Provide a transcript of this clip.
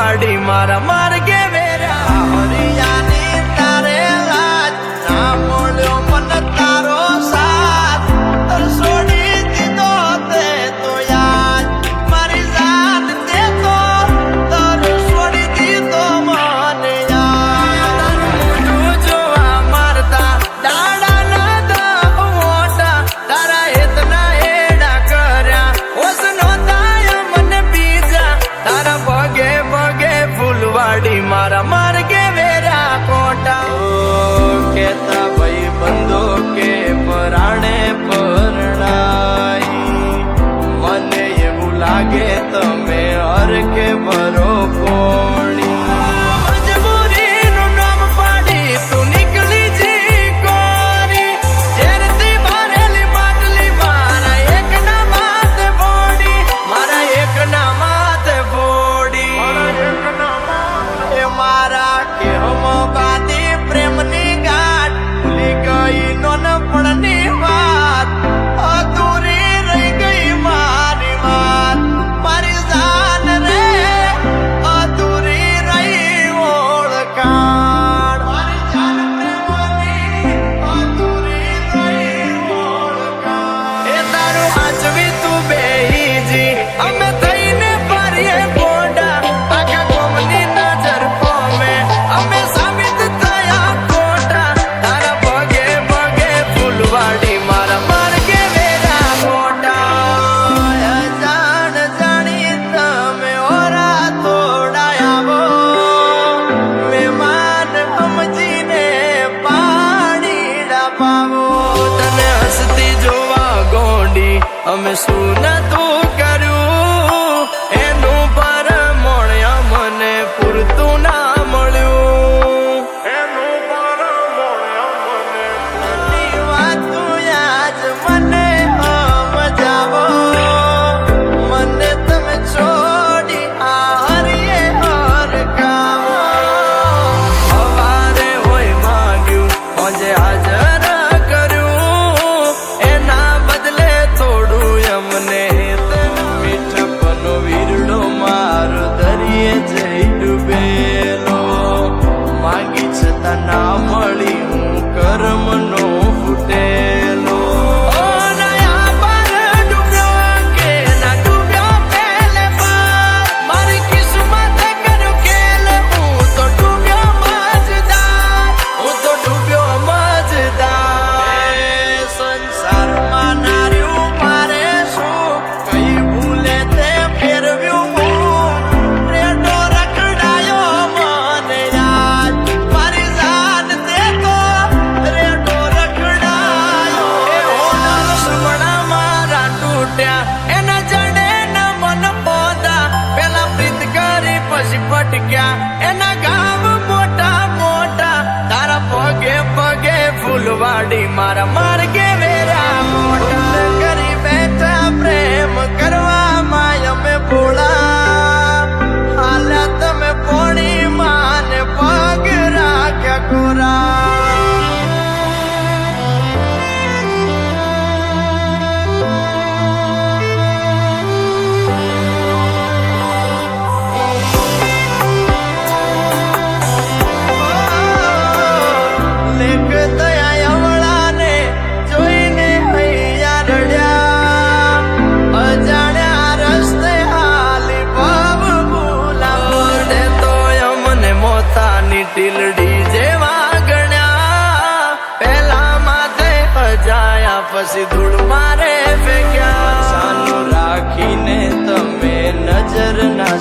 ફૂલવાડી મારા માર્ગે વેરા હરિયાની તારે લાજ ના મળ્યો મને તારો સાથ છોડી દીધો તે તો યાદ મારી જાત તે તો તર છોડી દીધો મને યાદ મોઢું જોવા મારતા દાડા ના દહ મોટા તારા હેતના એડા કર્યા હોશ નોતા મને બીજા તારા પગે પગે ફૂલવાડી મારા માર્ગે વેરા કોટા કેતા ભાઈ બંધો કે પરાણે પરણાઈ મને એવું લાગે તમે હરકે ભરો કોણી મજબૂરીનું નામ પાડી તું નીકળી જી કોરી ઝેરથી ભરેલી માટલી મારા એકના માથે ફોડી મારા એકના માથે ફોડી એ મારા કેહમો બાદી પ્રેમની ગાંઠ ભૂલી ગઈ નોનપણની વાત અધૂરી રહી ગઈ મારી વાત મારી જાન રે અધૂરી રહી ઓળખાણ મારી જાન પ્રેમની અધૂરી રહી ઓળખાણ એ તારું હાચવી તું બેહીજી અમે થઈને ફરીએ બોડા આખા કોમની નજર પોમે અમે સાબિત થયા ખોટા તારા પગે પગે ફૂલવાડી મારા માર્ગે વેરા મોટા જાણ જાણી તમે ઓરા થોડા આવો મહેમાન સમજીને પાણી ડાપાવો તને હસતી જોવા ગોંડી અમે શું નતું કર્યું એનું પરમોણ્ય મને પૂરતું ના મળ્યું એનું પરમોણ્ય મને એની વાતું યાદ મને સમજાવો મને તમે છોડી આ હરીએ હરકાવો સવારે હોય માંગ્યું આજે હાજર કર્યું એના બદલે થોડું અમને મીઠપનો વીરડો મારો દરિયે જઈ ડૂબેલો માંગી છતાં ના મળી હું કર્મનો ફૂટેલો ઓ નયા પર ડૂબ્યો કે ના ડૂબ્યો પહેલે પર મારી કિસ્મતે કર્યું ખેલ હું તો ડૂબ્યો મજદાર હું તો ડૂબ્યો મજદાર સંસારમાં નાર્યું મારે શું કઈ ભૂલે તે ફેરવ્યું હું રેડો રખડાયો મને યાદ મારી જાત તે તો રેડો રખડાયો એ હોના સુમણા મારા તૂટ્યા એના જડે ના મન પોદા પેલા પ્રીત કરી પછી ભટક્યા એના ગામ મોટા મોટા તારા પગે પગે ફૂલવાડી મારા માર્ગે વેરા મોટા કરી બેઠા પ્રેમ કરવામાં અમે ભોળા હાલ્યા તમે પોણી માને પગ રાખ્યા કોરા લેખ દયા અવળાને જોઈને હૈયા રડ્યા અજાણ્યા રસ્તે હાલી ભવ ભૂલા દે તો અમને મોતાની ટીલડી જેવા ગણ્યા પહેલા માથે અજાયા પછી ધૂળ મારે ફેંક્યા સાનું રાખીને તમે નજર ના